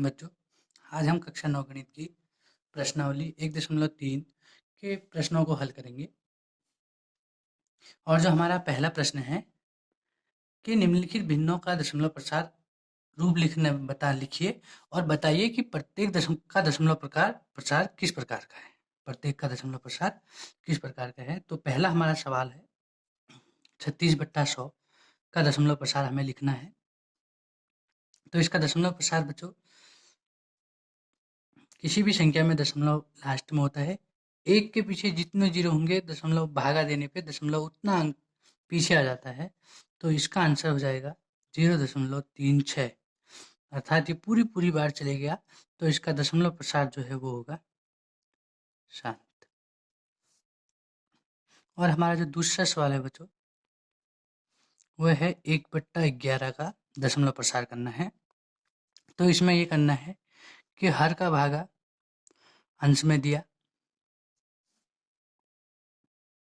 बच्चों, आज हम कक्षा 9 गणित की प्रश्नावली 1.3 के प्रश्नों को हल करेंगे। और जो हमारा पहला प्रश्न है कि निम्नलिखित भिन्नों का दशमलव प्रसार रूप लिखिए और बताइए कि प्रत्येक दशमलव प्रसार किस प्रकार का है। प्रत्येक का दशमलव प्रसार किस प्रकार का है। तो पहला हमारा सवाल है 36/100 का दशमलव प्रसार हमें लिखना है। तो इसका दशमलव प्रसार बच्चों, किसी भी संख्या में दशमलव लास्ट में होता है। एक के पीछे जितने जीरो होंगे दशमलव भागा देने पे दशमलव उतना अंक पीछे आ जाता है। तो इसका आंसर हो जाएगा 0.36। अर्थात ये पूरी पूरी बार चले गया तो इसका दशमलव प्रसार जो है वो होगा 7। और हमारा जो दूसरा सवाल है बच्चों, वह है 1/11 का दशमलव प्रसार करना है। तो इसमें ये करना है कि हर का भागा अंश में दिया,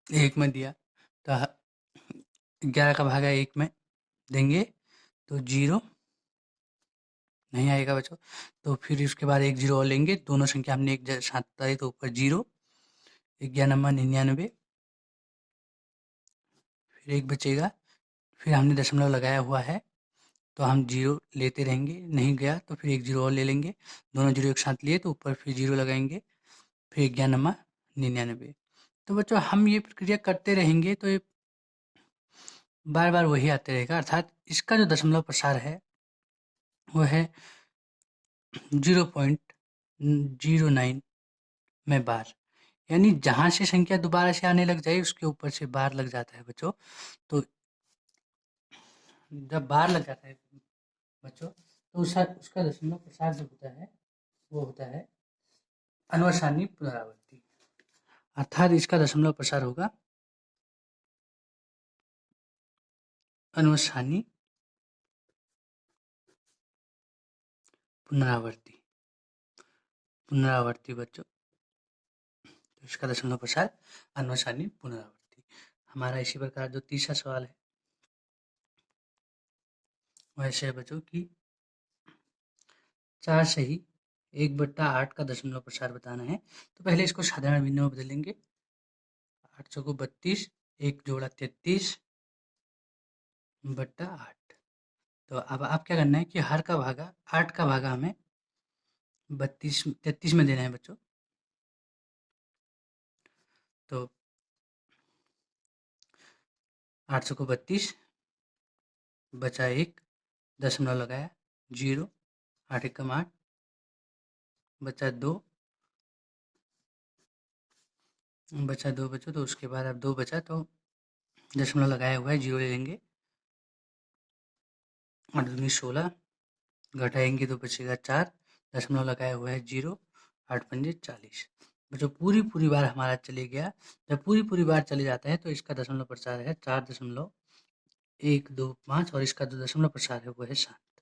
एक में दिया, तो 11 का भागा एक में देंगे तो 0 नहीं आएगा बच्चों। तो फिर उसके बाद एक 0 और लेंगे, दोनों संख्या हमने एक साथ बताई तो ऊपर 0, 99, फिर एक बचेगा। फिर हमने दशमलव लगाया हुआ है तो हम 0 लेते रहेंगे, नहीं गया तो फिर एक 0 और ले लेंगे, दोनों 0 एक साथ लिए तो ऊपर फिर 0 लगाएंगे, फिर 99। तो बच्चों हम ये प्रक्रिया करते रहेंगे तो ये बार बार वही आते रहेगा। अर्थात इसका जो दशमलव प्रसार है वो है 0.09 में बार, यानी जहाँ से संख्या दोबारा से आने लग जाए उसके ऊपर से बार लग जाता है बच्चों। तो जब बार लग जाता है बच्चों तो उसका दशमलव प्रसार जो होता है वो होता है अनुसारणी पुनरावृत्ति। अर्थात इसका दशमलव प्रसार होगा अनुसारणी पुनरावृत्ति बच्चों। तो इसका दशमलव प्रसार अनुसारणी पुनरावृत्ति। हमारा इसी प्रकार जो तीसरा सवाल है वैसे है बच्चों कि 4 सही 1/8 का दशमलव प्रसार बताना है। तो पहले इसको साधारण भिन्न में बदलेंगे। 8 चौको 32, 1 जोड़ा 33/8। तो अब आप क्या करना है कि हर का भागा 8 का भागा हमें 33 में देना है बच्चों। तो 8 चौको 32 बचा 1, दशमलव लगाया 0, 8 एकम 8, बचा 2 बच्चों। तो उसके बाद अब 2 बचा तो दशमलव लगाया हुआ है 0 ले लेंगे, 8 दूनी 16, घटाएंगे तो बचेगा 4, दशमलव लगाया हुआ है 0, 8 पंजे 40। बच्चों पूरी पूरी बार हमारा चले गया। जब पूरी पूरी बार चले जाता है तो इसका दशमलव प्रसार है 4.125 और इसका जो दशमलव प्रसार है वो है 7।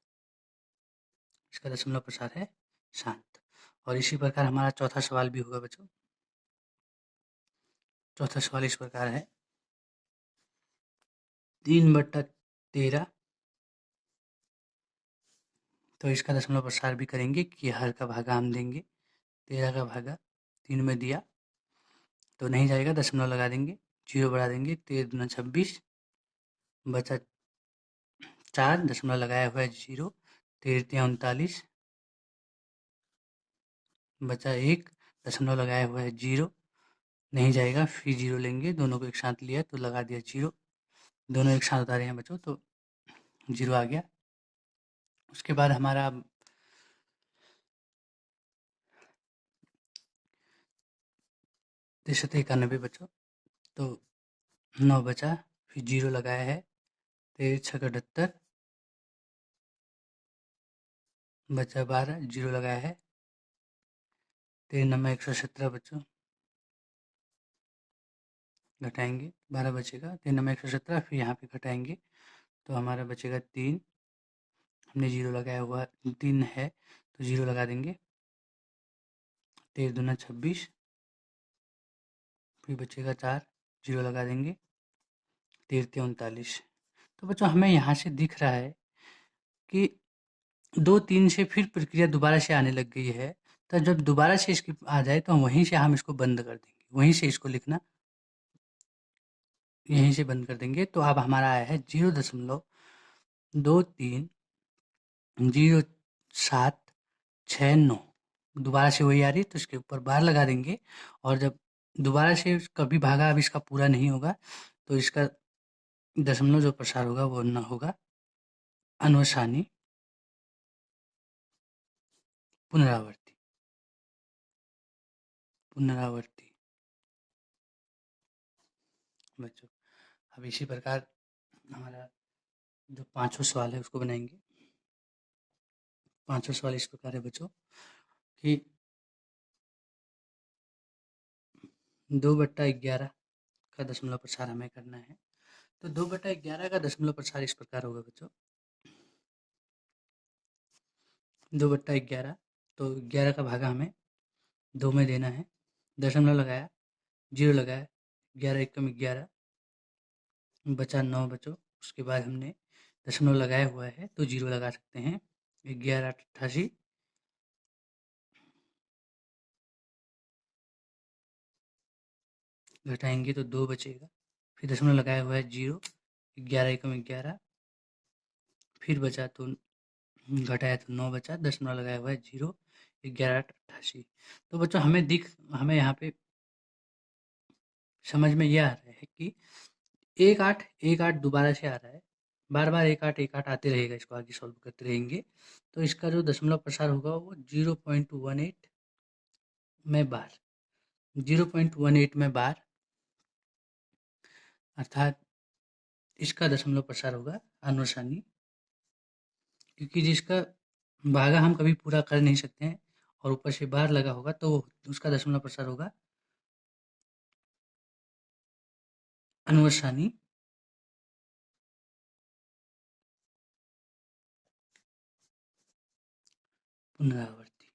इसका दशमलव प्रसार है 7। और इसी प्रकार हमारा चौथा सवाल भी होगा बच्चों। चौथा सवाल इस प्रकार है 3/13। तो इसका दशमलव प्रसार भी करेंगे कि हर का भागा हम देंगे, 13 का भागा 3 में दिया तो नहीं जाएगा, दशमलव लगा देंगे, 0 बढ़ा देंगे, 13 दूना 26, बचा 4, दशमलव लगाया हुआ है 0, 13 तिया 39, बचा 1, दशमलव लगाया हुआ है 0, नहीं जाएगा, फिर 0 लेंगे, दोनों को एक साथ लिया तो लगा दिया 0, दोनों एक साथ उतारे हैं बच्चों तो 0 आ गया। उसके बाद हमारा 93 बच्चों। तो 9 बचा, फिर 0 लगाया है, 13 छः 78, बचा 12, 0 लगाया है, 13 नंबर 117 बच्चों, घटाएंगे 12 बचेगा, 13 नंबर 117, फिर यहाँ पे घटाएंगे तो हमारा बचेगा 3, हमने 0 लगाया हुआ 3 है तो 0 लगा देंगे, 13 दूना 26, फिर बचेगा 4, 0 लगा देंगे, 13 तिया 39। तो बच्चों हमें यहाँ से दिख रहा है कि 2-3 से फिर प्रक्रिया दोबारा से आने लग गई है, तो जब दोबारा से इसकी आ जाए तो वहीं से हम इसको बंद कर देंगे, वहीं से इसको लिखना यहीं से बंद कर देंगे। तो अब हमारा आया है 0.230769, दोबारा से वही आ रही है, तो इसके ऊपर बार लगा देंगे। और जब दोबारा से कभी भागा अब इसका पूरा नहीं होगा, तो इसका दशमलव जो प्रसार होगा वो न होगा अनुसानी पुनरावर्ती। पुनरावर्ती बच्चों, अब इसी प्रकार हमारा जो पांचवा सवाल है उसको बनाएंगे। पांचवा सवाल इस प्रकार है बच्चों कि 2/11 का दशमलव प्रसार हमें करना है। तो 2/11 का दशमलव प्रसार इस प्रकार होगा बच्चों, 2/11, तो 11 का भागा हमें 2 में देना है, दशमलव लगाया, 0 लगाया, 11 एकम 11, बचा 9 बच्चों। उसके बाद हमने दशमलव लगाया हुआ है तो 0 लगा सकते हैं, 11/88, घटाएंगे तो 2 बचेगा, फिर दशमलव लगाया हुआ है 0, 11 एकम 11, फिर बचा तो घटाया तो 9 बचा, दशमलव लगाया हुआ है 0, 11/88। तो बच्चों हमें यहाँ पे समझ में ये आ रहा है कि 1 8 दोबारा से आ रहा है, बार बार 1 8 आते रहेगा, इसको आगे सॉल्व करते रहेंगे। तो इसका जो दशमलव प्रसार होगा वो 0.18 में बार, 0.18 में बार, अर्थात इसका दशमलव प्रसार होगा अनुसानी, क्योंकि जिसका भागा हम कभी पूरा कर नहीं सकते हैं और ऊपर से बार लगा होगा तो उसका दशमलव प्रसार होगा अनुसानी पुनरावर्ती।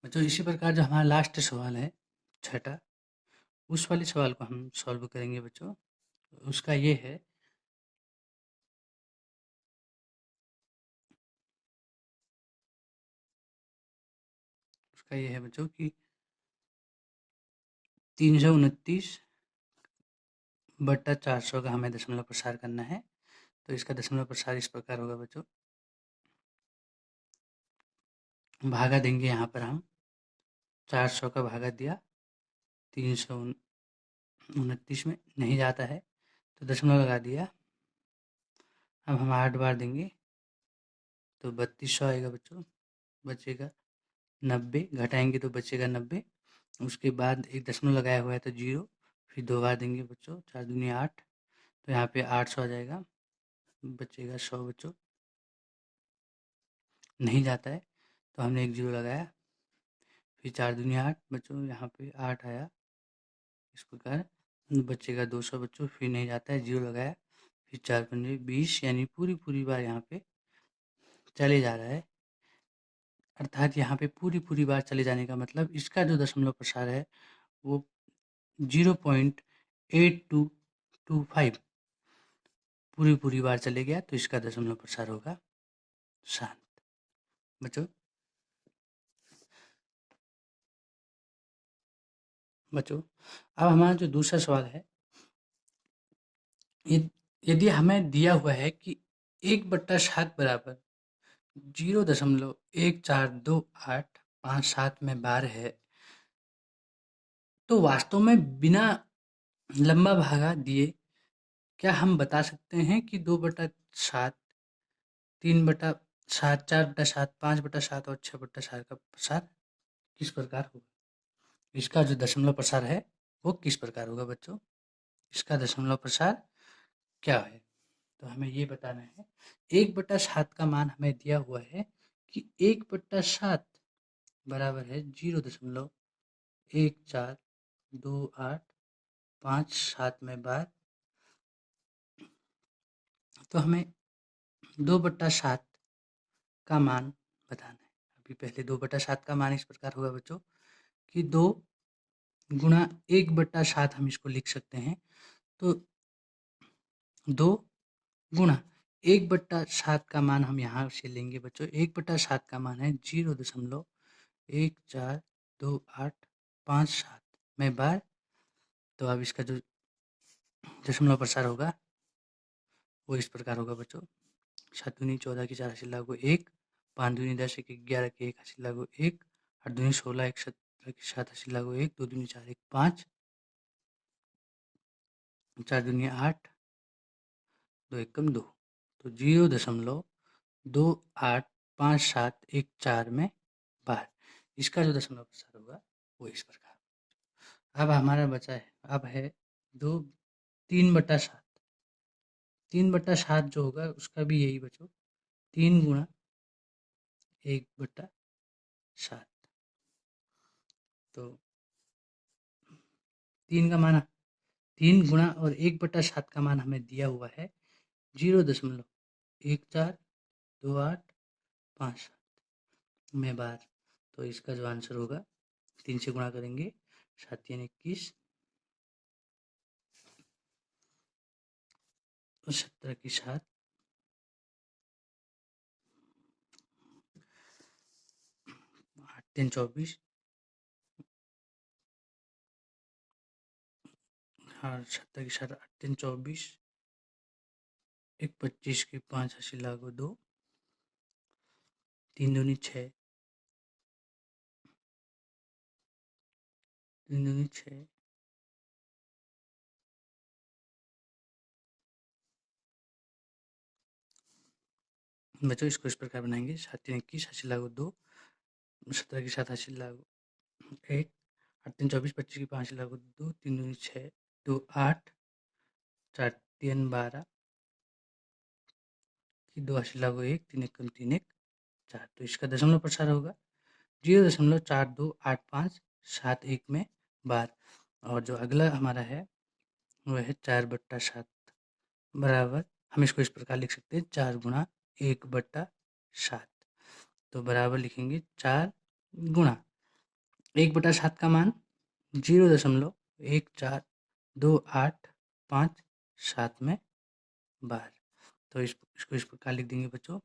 बच्चों इसी प्रकार जो हमारा लास्ट सवाल है छठा, उस वाले सवाल को हम सॉल्व करेंगे बच्चों। उसका ये है बच्चों कि 329/400 का हमें दशमलव प्रसार करना है। तो इसका दशमलव प्रसार इस प्रकार होगा बच्चों, भागा देंगे यहाँ पर हम 400 का भागा दिया 329 में, नहीं जाता है तो दशमलव लगा दिया। अब हम 8 बार देंगे तो 3200 आएगा बच्चों, बचेगा 90, घटाएंगे तो बचेगा 90। उसके बाद एक दशमलव लगाया हुआ है तो 0, फिर 2 बार देंगे बच्चों, 4 दूनी 8, तो यहाँ पे 800 आ जाएगा, बचेगा 100 बच्चों, नहीं जाता है तो हमने एक 0 लगाया, फिर 4 दूनी 8 बच्चों, यहाँ पे 8 आया, इस प्रकार बचेगा 200 बच्चों, फिर नहीं जाता है, 0 लगाया, फिर 4 पंजे 20, यानी पूरी बार यहाँ पे चले जा रहा है। अर्थात यहाँ पे पूरी बार चले जाने का मतलब इसका जो दशमलव प्रसार है वो 0.8225 पूरी बार चले गया, तो इसका दशमलव प्रसार होगा शांत। बच्चों अब हमारा जो दूसरा सवाल है, यदि हमें दिया हुआ है कि 1/7 बराबर 0.142857 में बार है, तो वास्तव में बिना लंबा भागा दिए क्या हम बता सकते हैं कि 2/7, 3/7, 4/7, 5/7 और 6/7 का प्रसार किस प्रकार होगा? इसका जो दशमलव प्रसार है वो किस प्रकार होगा बच्चों? इसका दशमलव प्रसार क्या है? तो हमें ये बताना है। 1/7 का मान हमें दिया हुआ है कि 1/7 बराबर है 0.142857 में बार। तो हमें 2/7 का मान बताना है। अभी पहले 2/7 का मान इस प्रकार होगा बच्चों कि 2 गुणा 1/7 हम इसको लिख सकते हैं। तो 2 गुणा 1/7 का मान हम यहाँ से लेंगे बच्चों। 1/7 का मान है 0.142857 में बार। तो अब इसका जो दशमलव प्रसार होगा वो इस प्रकार होगा बच्चों। 7 दूनी 14 की 4 हासिल लागू 1, 5 दूनी 10 1 11 की 1 हासिल लागू 1, 8 दूनी 16 1 17 की 7 हासिल लागू 1, 2 दूनी 4 1 5, 4 दूनी 8, 2 एकम 2। तो 0.285714 में बार। इसका जो दशमलव प्रसार होगा वो इस प्रकार। अब हमारा बचा है, अब है 3/7। 3/7 जो होगा उसका भी यही बच्चों 3 गुणा 1/7। तो 3 गुणा और 1/7 का मान हमें दिया हुआ है 0.142857 में बार। तो इसका जो आंसर होगा 3 से गुणा करेंगे 7 3 21 और 17 की 7, 8 3 24, हाँ 17 की 7, 8 3 24, 1 25 की 5 हासिल लागू 2, 3 दूनी 6, 3 दूनी 6, बच्चों इसको इस प्रकार बनाएंगे 7 3 21 हासिल लागू 2, 17 की 7 हासिल लागू 1, 8 3 24, 25 की 5 हासिल लागू 2, 3 दूनी 6, 2 8, 4 3 12 की 2 हासिल लागू 1, 3 1 कम 3 1 4। तो इसका दशमलव प्रसार होगा 0.428571 में बार। और जो अगला हमारा है वह है 4/7 बराबर, हम इसको इस प्रकार लिख सकते हैं 4 गुणा 1/7। तो बराबर लिखेंगे 4 गुणा 1/7 का मान 0.142857 में बार। तो इसको इस प्रकार लिख देंगे बच्चों।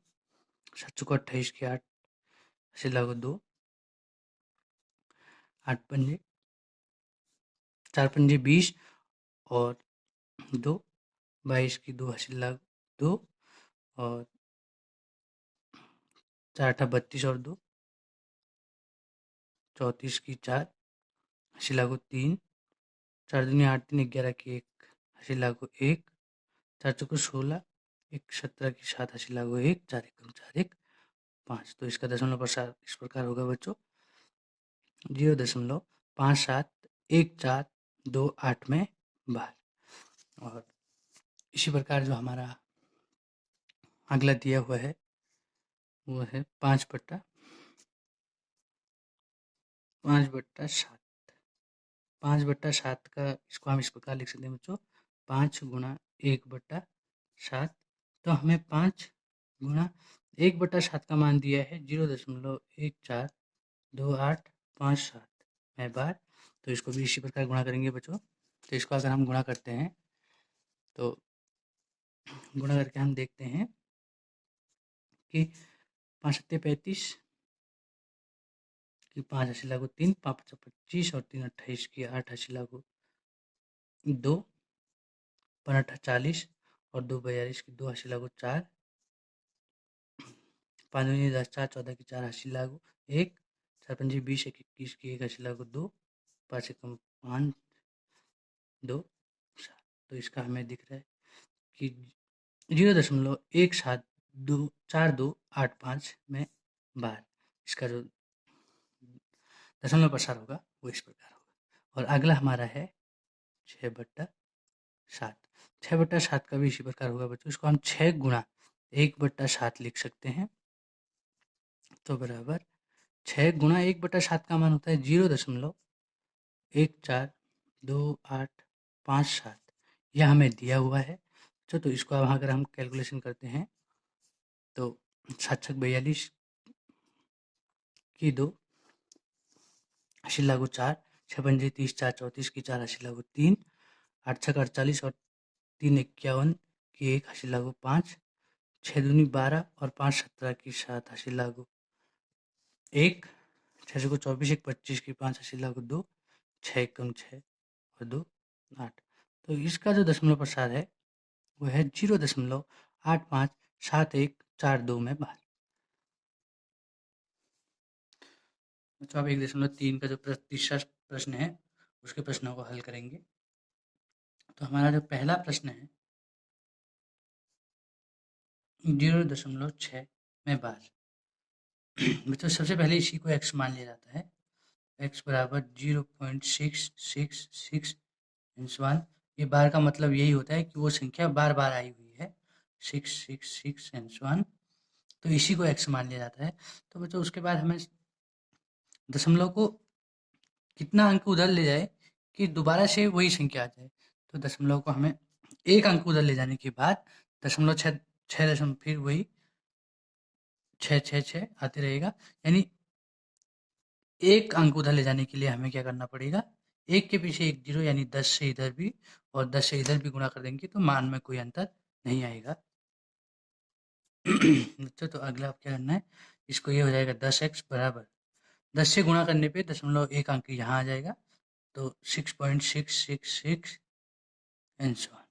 7 चौको 28 की 8 से लागू 2, 8 पंजे 4 पंजे 20 और 2, 22 की 2 हासिल लागू 2 और 4 8 32 और 2, 34 की 4 हासिल लागू 3, 4 दूनी 8 3 11 की 1 हासिल लागू 1, 4 चौको 16, 1 17 की 7 हासिल लागू 1, 4 एकम 4 1 5। तो इसका दशमलव प्रसार इस प्रकार होगा बच्चों 0.571428 में बार। और इसी प्रकार जो हमारा अगला दिया हुआ है वो है 5/7। 5/7 का इसको हम इस प्रकार लिख सकते हैं बच्चों 5 गुणा 1/7। तो हमें 5 गुणा 1/7 का मान दिया है 0.142857 में बार। तो इसको भी इसी प्रकार गुणा करेंगे बच्चों। तो इसको अगर हम गुणा करते हैं तो गुणा करके हम देखते हैं कि 5 7 35 की 5 हासिल लागू 3, 5 5 25 और 3 28 की 8 हासिल लागू 2, 5 8 40 और 2 42 की 2 हासिल लागू 4, 5 दूनी 10 4 14 की 4 हासिल लागू 1, 4 पंजे 20 1 21 की 1 हासिल लागू 2, 5 एकम 5 2 7। तो इसका हमें दिख रहा है कि 0.174285 में बार। इसका जो दशमलव प्रसार होगा वो इस प्रकार होगा। और अगला हमारा है 6/7। 6/7 का भी इसी प्रकार होगा बच्चों। इसको हम 6 गुणा 1/7 लिख सकते हैं। तो बराबर 6 गुणा 1/7 का मान होता है 0.142857। यह हमें दिया हुआ है। तो इसको अब अगर हम कैलकुलेशन करते हैं तो 7 छक 42 की 2 हासिल लागू 4, 6 पंजे 30 4 34 की 4 हासिल लागू 3, 8 छक 48 और 351 की 1 हासिल लागू 5, 6 दूनी 12 और 5 17 की 7 हासिल लागू 1, 6 को 24 1 25 की 5 हासिल लागू 2, 6 एकम 6 और 2 8। तो इसका जो दशमलव प्रसार है वो है 0.857142 में बार। तो अब 1.3 का जो तीसरा प्रश्न है उसके प्रश्नों को हल करेंगे। तो हमारा जो पहला प्रश्न है 0.6 में बार। बच्चों सबसे पहले इसी को x मान लिया जाता है। x बराबर 0.666 1 ये बार का मतलब यही होता है कि वो संख्या बार बार आई हुई है 666 1। तो इसी को x मान लिया जाता है। तो बच्चों उसके बाद हमें दशमलव को कितना अंक उधर ले जाए कि दोबारा से वही संख्या आ जाए। तो दशमलव को हमें एक अंक उधर ले जाने के बाद दशमलव छः दशमलव फिर वही 666 आते रहेगा। यानी एक अंक उधर ले जाने के लिए हमें क्या करना पड़ेगा, एक के पीछे एक जीरो, यानी 10 से इधर भी और 10 से इधर भी गुणा कर देंगे तो मान में कोई अंतर नहीं आएगा। बच्चों तो अगला आप क्या करना है, इसको ये हो जाएगा 10x बराबर 10 से गुणा करने पे दशमलव एक अंक यहाँ आ जाएगा तो 6.666 एंड सो ऑन।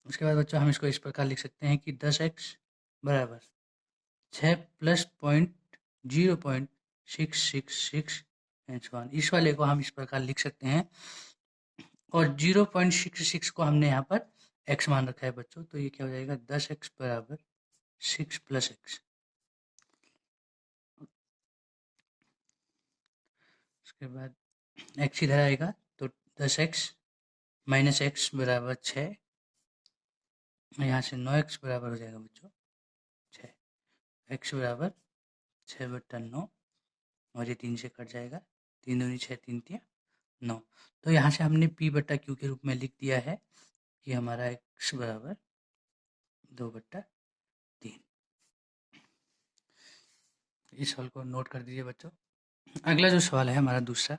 उसके बाद बच्चों हम इसको इस प्रकार लिख सकते हैं कि 10x बराबर 6 प्लस 0.666 एंड सो ऑन। इस वाले को हम इस प्रकार लिख सकते हैं और 0.66 को हमने यहाँ पर x मान रखा है बच्चों। तो ये क्या हो जाएगा 10x बराबर 6 प्लस x। उसके बाद x इधर आएगा तो 10x माइनस x बराबर 6, यहाँ से 9x बराबर हो जाएगा बच्चों 6। x बराबर 6/9 और ये 3 से कट जाएगा, 3 दूनी 6 3 तिया 9। तो यहाँ से हमने p/q के रूप में लिख दिया है कि हमारा x बराबर 2/3। इस सवाल को नोट कर दीजिए बच्चों। अगला जो सवाल है हमारा दूसरा,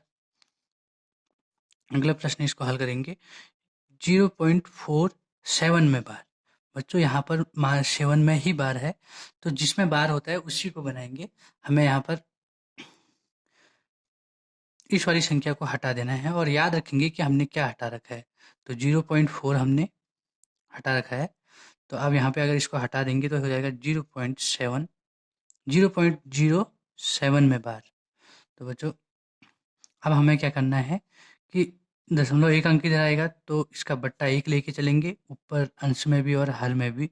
अगला प्रश्न इसको हल करेंगे 0.47 में बार। बच्चों यहाँ पर 7 में ही बार है तो जिसमें बार होता है उसी को बनाएंगे। हमें यहाँ पर इस वाली संख्या को हटा देना है और याद रखेंगे कि हमने क्या हटा रखा है। तो 0.4 हमने हटा रखा है। तो अब यहाँ पे अगर इसको हटा देंगे तो हो जाएगा 0.07 में बार। तो बच्चों अब हमें क्या करना है कि दशमलव एक अंक इधर आएगा तो इसका बट्टा 1 लेके चलेंगे, ऊपर अंश में भी और हर में भी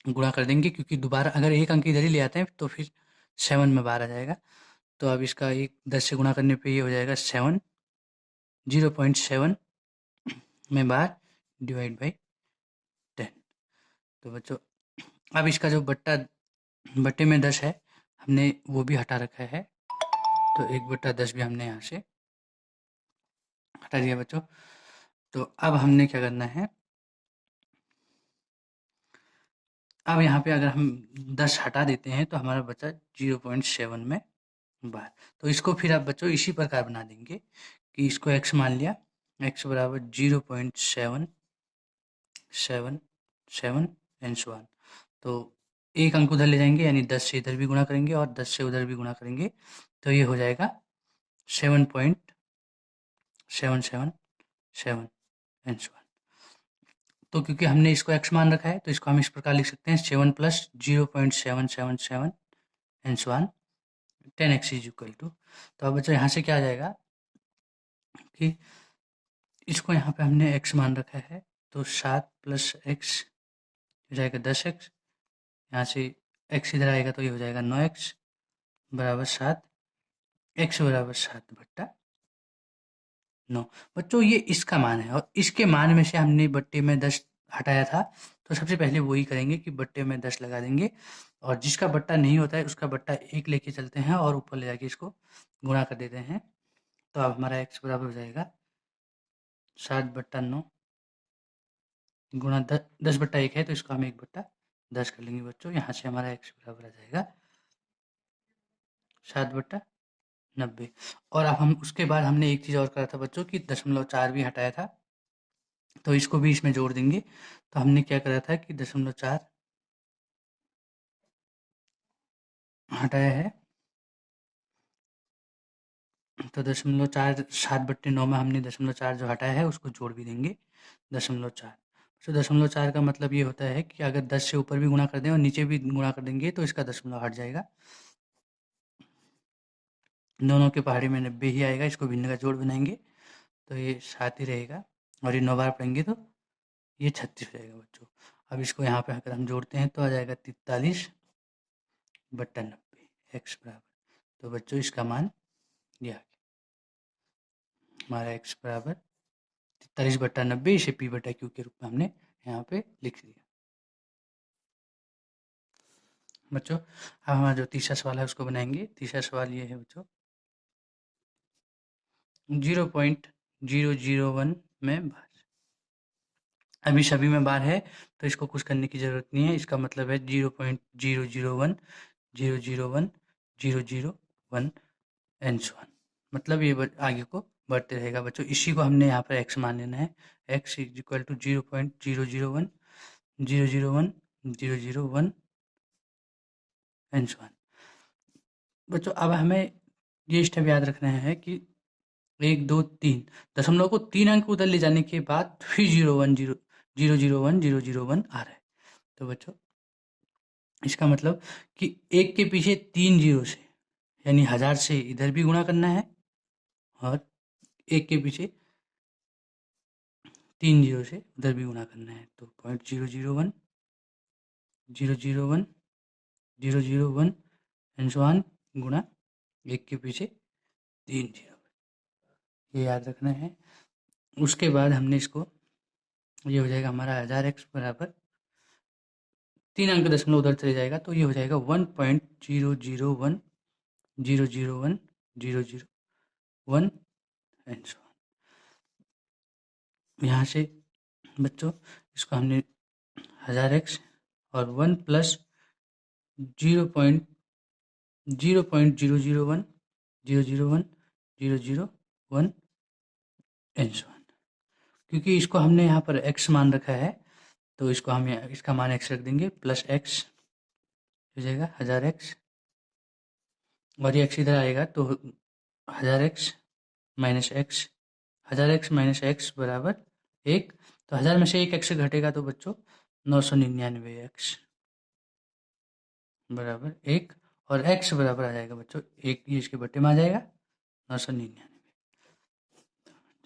गुणा कर देंगे, क्योंकि दोबारा अगर एक अंक इधर ही ले आते हैं तो फिर 7 में बार आ जाएगा। तो अब इसका एक 10 से गुणा करने पे ये हो जाएगा 7, 0.7 में बार डिवाइड बाई 10। तो बच्चों अब इसका जो बट्टे में 10 है हमने वो भी हटा रखा है, तो 1/10 भी हमने यहाँ से हटा दिया बच्चों। तो अब हमने क्या करना है, अब यहाँ पे अगर हम 10 हटा देते हैं तो हमारा बचा 0.7 में बार। तो इसको फिर आप बच्चों इसी प्रकार बना देंगे कि इसको x मान लिया, x बराबर 0.777 एंड सो ऑन। तो एक अंक उधर ले जाएंगे यानी 10 से इधर भी गुणा करेंगे और 10 से उधर भी गुणा करेंगे तो ये हो जाएगा 7.777 एंड सो ऑन। तो क्योंकि हमने इसको x मान रखा है तो इसको हम इस प्रकार लिख सकते हैं 7 plus 0.777 and so on 10x is equal to. तो अब बच्चों यहाँ से क्या आ जाएगा कि इसको यहाँ पे हमने x मान रखा है तो 7 प्लस x हो जाएगा 10x, यहाँ से x इधर आएगा तो ये हो जाएगा 9x बराबर 7, x बराबर 7/9। बच्चों ये इसका मान है और इसके मान में से हमने बट्टे में 10 हटाया था, तो सबसे पहले वही करेंगे कि बट्टे में 10 लगा देंगे और जिसका बट्टा नहीं होता है उसका बट्टा 1 लेके चलते हैं और ऊपर ले जाके इसको गुणा कर देते हैं। तो अब हमारा x बराबर हो जाएगा 7/9 गुणा 10/1 है तो इसको हम 1/10 कर लेंगे बच्चों। यहाँ से हमारा x बराबर आ जाएगा 7/90। और अब हम उसके बाद हमने एक चीज़ और करा था बच्चों कि 0.4 भी हटाया था, तो इसको भी इसमें जोड़ देंगे। तो हमने क्या करा था कि 0.4 हटाया है, तो 0.4 7/9 में हमने 0.4 जो हटाया है उसको जोड़ भी देंगे 0.4। तो 0.4 का मतलब ये होता है कि अगर 10 से ऊपर भी गुणा कर दें और नीचे भी गुणा कर देंगे तो इसका दशमलव हट जाएगा। दोनों के पहाड़ी में 90 ही आएगा। इसको भिन्न का जोड़ बनाएंगे तो ये 7 ही रहेगा, और ये 9 बार पढ़ेंगे तो ये 36 रहेगा बच्चों। अब इसको यहाँ पे अगर हम जोड़ते हैं तो आ जाएगा 43/90 एक्स बराबर। तो बच्चों इसका मान ये आ गया, हमारा एक्स बराबर 43/90। इसे p/q के रूप में हमने यहाँ पे लिख दिया। बच्चों अब हमारा जो तीसरा सवाल है उसको बनाएंगे। तीसरा सवाल ये है बच्चों, 0.001 में बार। अभी सभी में बार है तो इसको कुछ करने की ज़रूरत नहीं है। इसका मतलब है 0.001 001 001 एंड सो ऑन। मतलब ये आगे को बढ़ते रहेगा बच्चों। इसी को हमने यहाँ पर एक्स मान लेना है। X is equal to 0.001 001 001 and so on. बच्चों अब हमें ये स्टेप याद रखना है कि 1 2 3 दशमलव को 3 अंक उधर ले जाने के बाद फिर 0.001 आ रहा है। तो बच्चों इसका मतलब कि 1 के पीछे 3 जीरो से, यानी 1000 से इधर भी गुणा करना है, और 1 के पीछे 3 जीरो से उधर भी गुणा करना है। तो 0.001 001 001 एंड सो ऑन गुणा 1 के पीछे 3 जीरो, ये याद रखना है। उसके बाद हमने इसको, ये हो जाएगा हमारा 1000x बराबर 3 अंक दशमलव उधर चले जाएगा तो ये हो जाएगा 1.001 001 001 एंड सो ऑन। यहाँ से बच्चों इसको हमने 1000x और 1 प्लस 0.001 001 001 एंड सो ऑन। क्योंकि इसको हमने यहाँ पर x मान रखा है तो इसको हम इसका मान x रख देंगे, प्लस x हो जाएगा 1000x, और ये x इधर आएगा तो 1000x minus x, 1000x minus x बराबर 1। तो 1000 में से 1 x घटेगा तो बच्चों 999x बराबर 1, और x बराबर आ जाएगा बच्चों 1, ये इसके बट्टे में आ जाएगा 999।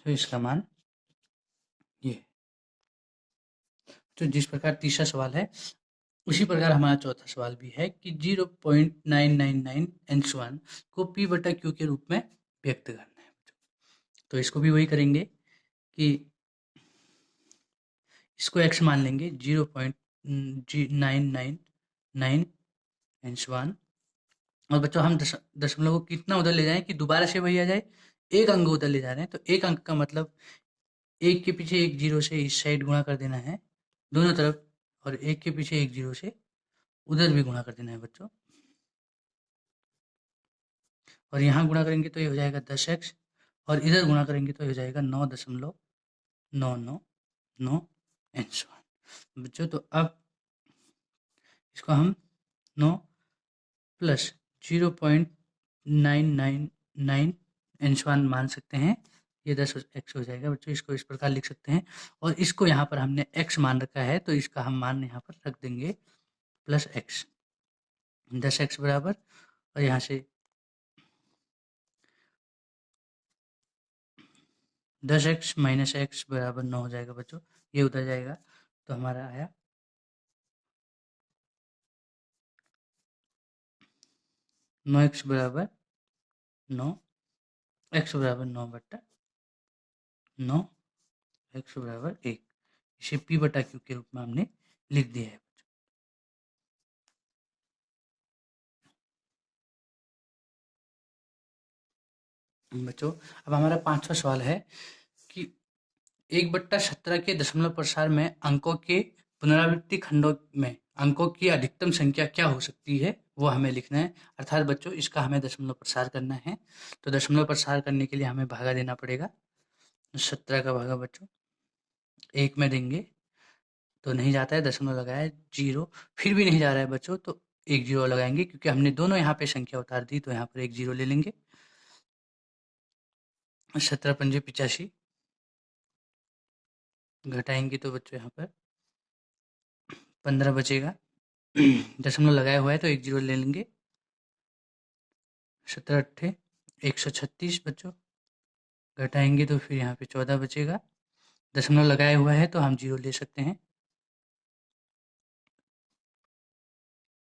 तो इसका मान ये। तो जिस प्रकार तीसरा सवाल है उसी प्रकार हमारा चौथा सवाल भी है कि 0.999 एन को p/q के रूप में व्यक्त करना है। तो इसको भी वही करेंगे कि इसको x मान लेंगे 0.999 एन, और बच्चों हम दशमलव को कितना उधर ले जाएं कि दोबारा से वही आ जाए। एक अंक उधर ले जा रहे हैं तो एक अंक का मतलब एक के पीछे एक जीरो से इस साइड गुणा कर देना है दोनों तरफ, और एक के पीछे एक जीरो से उधर भी गुणा कर देना है बच्चों। और यहाँ गुणा करेंगे तो ये हो जाएगा 10x, और इधर गुणा करेंगे तो ये हो जाएगा 9.999 एंड सो ऑन। बच्चों तो अब इसको हम 9 प्लस 0.999 एंड सो ऑन मान सकते हैं। ये 10x हो जाएगा बच्चों। इसको इस प्रकार लिख सकते हैं, और इसको यहाँ पर हमने x मान रखा है तो इसका हम मान यहाँ पर रख देंगे प्लस x, 10x बराबर, और यहाँ से 10x माइनस x बराबर 9 हो जाएगा बच्चों। ये उधर जाएगा तो हमारा आया 9x बराबर 9, x बराबर 9/9, x बराबर 1। इसे p/q के रूप में हमने लिख दिया है। बच्चों अब हमारा पांचवा सवाल है कि 1/17 के दशमलव प्रसार में अंकों के पुनरावृत्ति खंडों में अंकों की अधिकतम संख्या क्या हो सकती है वो हमें लिखना है। अर्थात बच्चों इसका हमें दशमलव प्रसार करना है। तो दशमलव प्रसार करने के लिए हमें भागा देना पड़ेगा 17 का भागा बच्चों 1 में देंगे तो नहीं जाता है, दशमलव लगाया 0, फिर भी नहीं जा रहा है बच्चों, तो 1 0 लगाएंगे क्योंकि हमने दोनों यहाँ पे संख्या उतार दी, तो यहाँ पर 1 0 ले लेंगे। 17 पंजे 85, घटाएंगे तो बच्चों यहाँ पर 15 बचेगा। दशमलव लगाया हुआ है तो 1 0 ले लेंगे। 17 अट्ठे 136 बच्चों, घटाएंगे तो फिर यहाँ पे 14 बचेगा। दशमलव लगाया हुआ है तो हम 0 ले सकते हैं।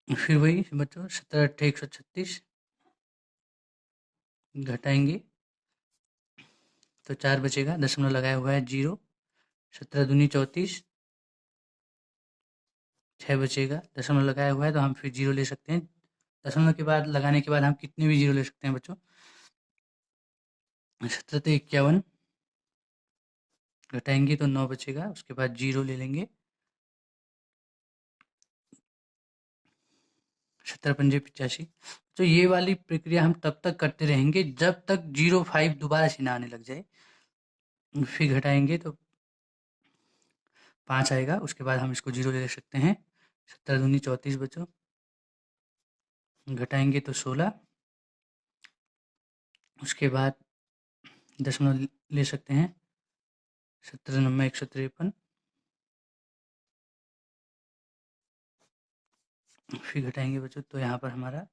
फिर वही बच्चों 17 अट्ठे 136, घटाएंगे तो 4 बचेगा। दशमलव लगाया हुआ है 0। 17 दूनी 34, 6 बचेगा। दशमलव लगाया हुआ है तो हम फिर 0 ले सकते हैं। दशमलव के बाद लगाने के बाद हम कितने भी 0 ले सकते हैं बच्चों। 17 तो 51, घटाएंगे तो 9 बचेगा, उसके बाद 0 ले लेंगे। 17 पंजे 85। तो ये वाली प्रक्रिया हम तब तक करते रहेंगे जब तक 05 दोबारा से ना आने लग जाए। फिर घटाएंगे तो 5 आएगा, उसके बाद हम इसको 0 ले सकते हैं। 17 दूनी 34 बच्चों, घटाएंगे तो 16, उसके बाद दशमलव ले सकते हैं। 17 नंबर 153, फिर घटाएंगे बच्चों तो यहाँ पर हमारा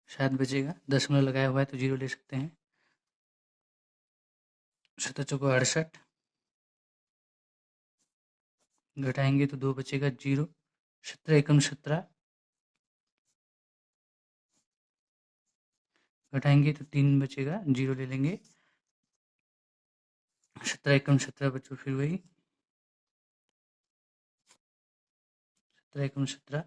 7 बचेगा। दशमलव लगाया हुआ है तो 0 ले सकते हैं। 17 चौको 68, घटाएंगे तो 2 बचेगा 0। 17 एकम 17, घटाएंगे तो 3 बचेगा, 0 ले लेंगे। 17 एकम 17 बच्चों, फिर वही 17 एकम 17,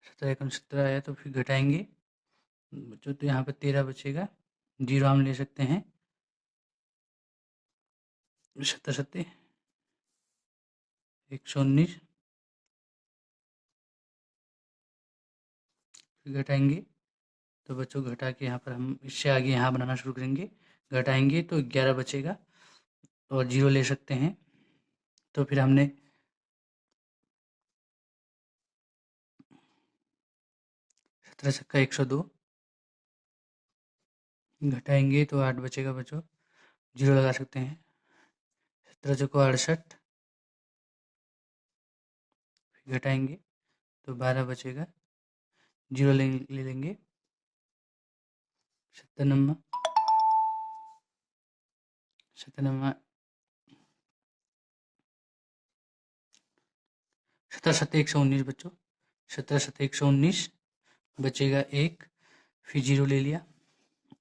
17 एकम 17 आया तो फिर घटाएंगे बच्चों तो यहाँ पर 13 बचेगा, 0 हम ले सकते हैं। 17 सत्ते 119, फिर घटाएंगे तो बच्चों घटा के यहाँ पर हम इससे आगे यहाँ बनाना शुरू करेंगे। घटाएंगे तो 11 बचेगा और 0 ले सकते हैं। तो फिर हमने 17 छक्का 102, घटाएंगे तो 8 बचेगा बच्चों, 0 लगा सकते हैं। 17 चौको 68, फिर घटाएंगे तो 12 बचेगा, 0 ले लेंगे। 97 97 17 सत्ते 119 बच्चों, 17 सत्ते 119, बचेगा 1, फिर 0 ले लिया।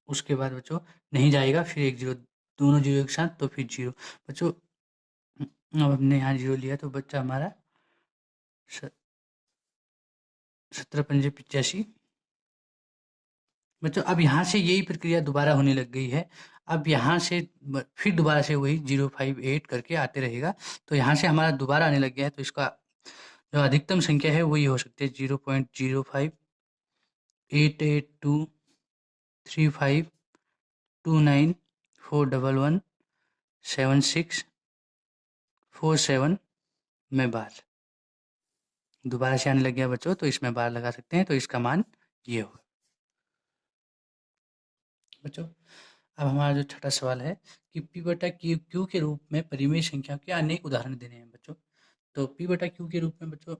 उसके बाद बच्चों नहीं जाएगा, फिर 1 0, दोनों 0 एक साथ तो फिर 0 बच्चों। अब हमने यहाँ 0 लिया तो बच्चा हमारा 17 पंजे 85 बच्चों। अब यहाँ से यही प्रक्रिया दोबारा होने लग गई है। अब यहाँ से फिर दोबारा से वही 058 करके आते रहेगा। तो यहाँ से हमारा दोबारा आने लग गया है, तो इसका जो अधिकतम संख्या है वो ये हो सकती है 0.05 882 35 29 411 76 47 में बार दोबारा से आने लग गया बच्चों, तो इसमें बार लगा सकते हैं, तो इसका मान ये होगा बच्चों। अब हमारा जो छठा सवाल है कि पी बटा क्यू क्यू के रूप में परिमेय संख्या के अनेक उदाहरण देने हैं बच्चों। तो पी बटा क्यू के रूप में बच्चों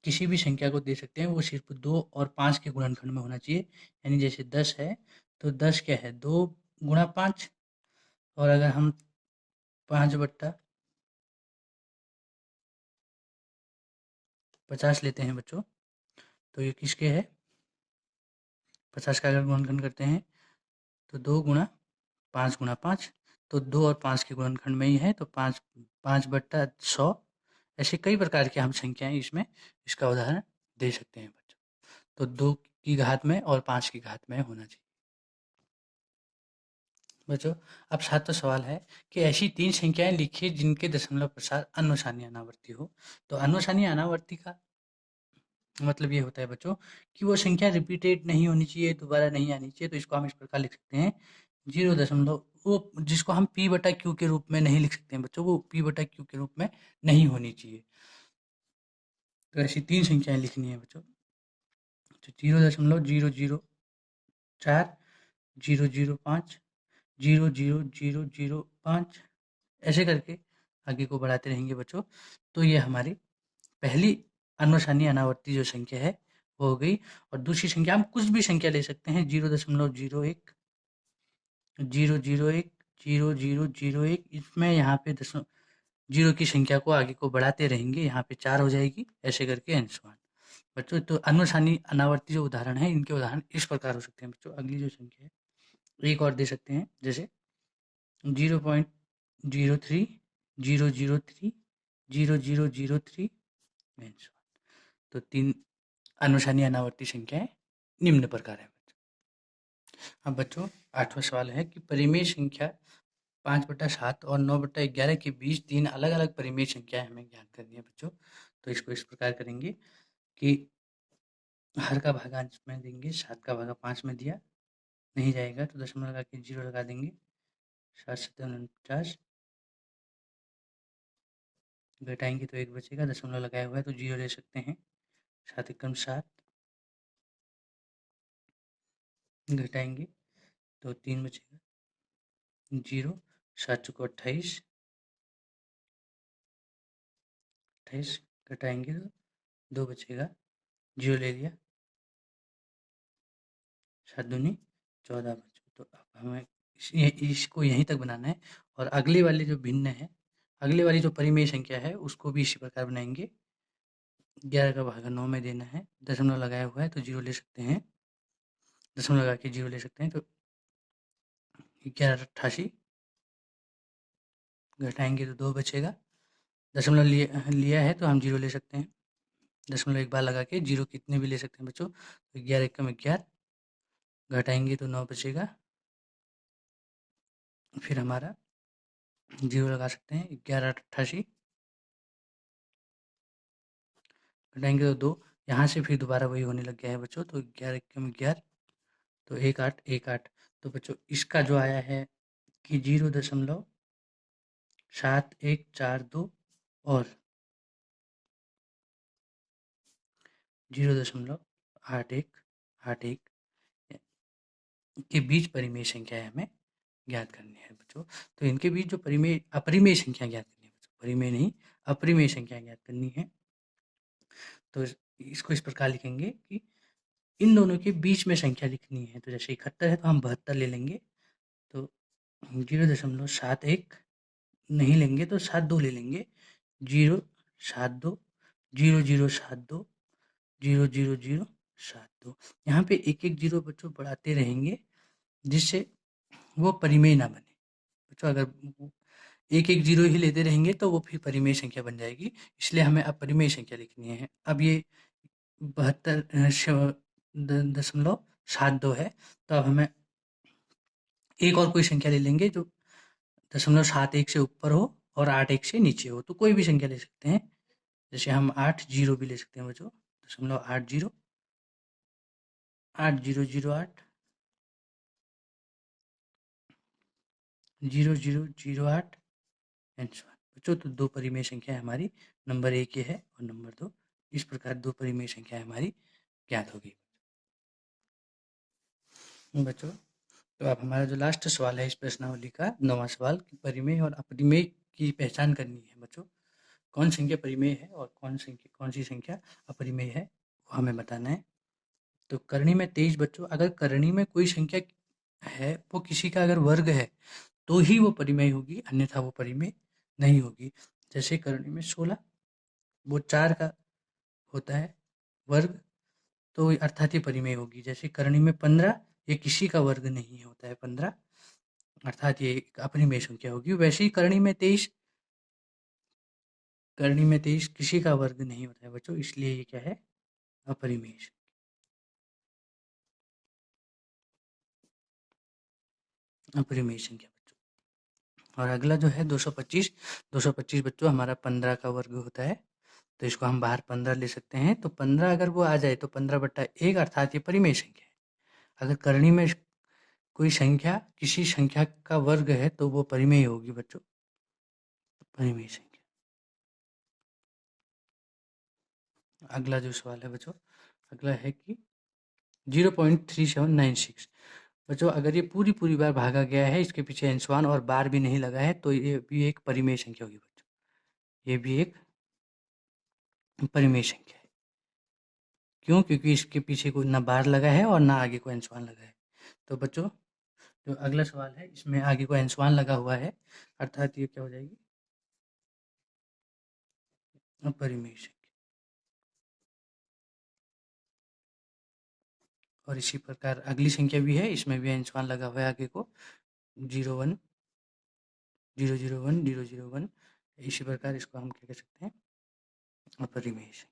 किसी भी संख्या को दे सकते हैं, वो सिर्फ 2 और 5 के गुणनखंड में होना चाहिए। यानी जैसे 10 है तो 10 क्या है 2 गुणा 5, और अगर हम 5 बट्टा 50 लेते हैं बच्चों तो ये किसके है 50 का अगर गुणनखंड करते हैं तो 2 गुणा 5 गुणा 5, तो 2 और 5 के गुणनखंड में ही है, तो 5 बट्टा 100। ऐसे कई प्रकार की हम संख्याएं इसमें इसका उदाहरण दे सकते हैं बच्चों। तो 2 की घात में और 5 की घात में होना चाहिए बच्चों। अब सातवां सवाल है कि ऐसी 3 संख्याएं लिखिए जिनके दशमलव प्रसार अन्वसानी अनावर्ती हो। तो अन्वसानी अनावर्ती का मतलब ये होता है बच्चों कि वो संख्या रिपीटेड नहीं होनी चाहिए, दोबारा नहीं आनी चाहिए। तो इसको हम इस प्रकार लिख सकते हैं 0 वो जिसको हम p बटा क्यू के रूप में नहीं लिख सकते हैं बच्चों, वो p बटा क्यू के रूप में नहीं होनी चाहिए। तो ऐसी 3 संख्याएं लिखनी है बच्चों। तो 0.004, 0.05, 0.0005, ऐसे करके आगे को बढ़ाते रहेंगे बच्चों। तो ये हमारी पहली अनुसानी अनावर्ती जो संख्या है वो हो गई। और दूसरी संख्या हम कुछ भी संख्या ले सकते हैं, 0.01, 0.01, 0.001, इसमें यहाँ पे दशमलव जीरो की संख्या को आगे को बढ़ाते रहेंगे, यहाँ पे 4 हो जाएगी, ऐसे करके एंड सो ऑन। बच्चों तो अनुसानी अनावर्ती जो उदाहरण है, इनके उदाहरण इस प्रकार हो सकते हैं बच्चों। अगली जो संख्या है एक और दे सकते हैं, जैसे 0.03, 0.03, 0.003 एंड सो ऑन। तो 3 अनुसानी अनावर्ती संख्याएं निम्न प्रकार है बच्चों। अब बच्चों 8वां सवाल है कि परिमेय संख्या 5/7 और 9/11 के बीच 3 अलग-अलग परिमेय संख्याएं हमें ज्ञात करनी है बच्चों। तो इसको इस प्रकार करेंगे कि हर का भागांश में देंगे, 7 का भागा 5 में दिया, नहीं जाएगा तो दशमलव लगा के 0 लगा देंगे, 7 7 49, घटाएंगे तो 1 बचेगा, दशमलव लगाया हुआ है तो 0 ले सकते हैं, 7 एकम 7, घटाएंगे तो 3 बचेगा, 0, 7 चौको 28, 28 घटाएंगे तो 2 बचेगा, 0 ले लिया, 7 दूनी 14 बच्चों। तो अब हमें इसको यहीं तक बनाना है। और अगली वाली जो भिन्न है, अगली वाली जो परिमेय संख्या है उसको भी इसी प्रकार बनाएंगे। 11 का भागा 9 में देना है, दशमलव लगाया हुआ है तो 0 ले सकते हैं, दशमलव लगा के 0 ले सकते हैं तो 11 88, घटाएंगे तो 2 बचेगा, दशमलव लिया है तो हम 0 ले सकते हैं, दशमलव एक बार लगा के 0 कितने भी ले सकते हैं बच्चों। तो 11 एकम 11, घटाएंगे तो 9 बचेगा, फिर हमारा 0 लगा सकते हैं, 11 88, घटाएंगे तो 2, यहाँ से फिर दोबारा वही होने लग गया है बच्चों। तो 11 एकम 11, तो 1818। तो बच्चों इसका जो आया है कि 0.7142 और 0.8181 के बीच परिमेय संख्या हमें ज्ञात करनी है बच्चों। तो इनके बीच जो परिमेय अपरिमेय संख्या ज्ञात करनी है बच्चों, परिमेय नहीं अपरिमेय संख्या ज्ञात करनी है। तो इसको इस प्रकार लिखेंगे कि इन दोनों के बीच में संख्या लिखनी है। तो जैसे 71 है तो हम 72 ले लेंगे, तो 0.71 नहीं लेंगे तो 72 ले लेंगे, 0.72, 0.072, 0.0072। यहाँ पे एक एक जीरो बच्चों बढ़ाते रहेंगे जिससे वो परिमेय ना बने बच्चों। अगर एक एक जीरो ही लेते रहेंगे तो वो फिर परिमेय संख्या बन जाएगी, इसलिए हमें अपरिमेय संख्या लिखनी है। अब ये 72.72 है, तो अब हमें एक और कोई संख्या ले लेंगे जो 0.71 से ऊपर हो और 81 से नीचे हो। तो कोई भी संख्या ले सकते हैं, जैसे हम 80 भी ले सकते हैं बच्चों, 0.80, 8008, 0008 एंड सो ऑन बच्चों। तो 2 परिमेय संख्या हमारी, नंबर 1 ये है और नंबर 2, इस प्रकार 2 परिमेय संख्या हमारी ज्ञात होगी बच्चों। तो अब हमारा जो लास्ट सवाल है इस प्रश्नावली का, 9वां सवाल, कि परिमेय और अपरिमेय की पहचान करनी है बच्चों। कौन संख्या परिमेय है और कौन सी संख्या अपरिमेय है, वो हमें बताना है। तो करणी में 23 बच्चों, अगर करणी में कोई संख्या है वो किसी का अगर वर्ग है तो ही वो परिमेय होगी, अन्यथा वो परिमेय नहीं होगी। जैसे करणी में 16, वो 4 का होता है वर्ग, तो अर्थात ये परिमेय होगी। जैसे करणी में 15, ये किसी का वर्ग नहीं होता है 15, अर्थात ये एक अपरिमेय संख्या होगी। वैसे ही करणी में 23 किसी का वर्ग नहीं होता है बच्चों, इसलिए ये क्या है, अपरिमेय अपरिमेय संख्या बच्चों। और अगला जो है 225, 225 बच्चों हमारा 15 का वर्ग होता है, तो इसको हम बाहर 15 ले सकते हैं। तो 15 अगर वो आ जाए तो 15/1 अर्थात ये परिमेय संख्या है। अगर करणी में कोई संख्या किसी संख्या का वर्ग है तो वो परिमेय होगी बच्चों, परिमेय संख्या। अगला जो सवाल है बच्चों, अगला है कि 0.3796 बच्चों, अगर ये पूरी पूरी बार भागा गया है, इसके पीछे अंशवान और बार भी नहीं लगा है, तो ये भी एक परिमेय संख्या होगी बच्चों, ये भी एक परिमेय संख्या है। क्यों? क्योंकि इसके पीछे कोई ना बार लगा है और ना आगे कोई अंशवान लगा है। तो बच्चों जो अगला सवाल है इसमें आगे कोई अंशवान लगा हुआ है, अर्थात ये क्या हो जाएगी, अपरिमेय संख्या। और इसी प्रकार अगली संख्या भी है, इसमें भी अंशवान लगा हुआ है आगे को, 01 001 001। इसी प्रकार इसको हम क्या कह सकते हैं, अपरिमेय संख्या।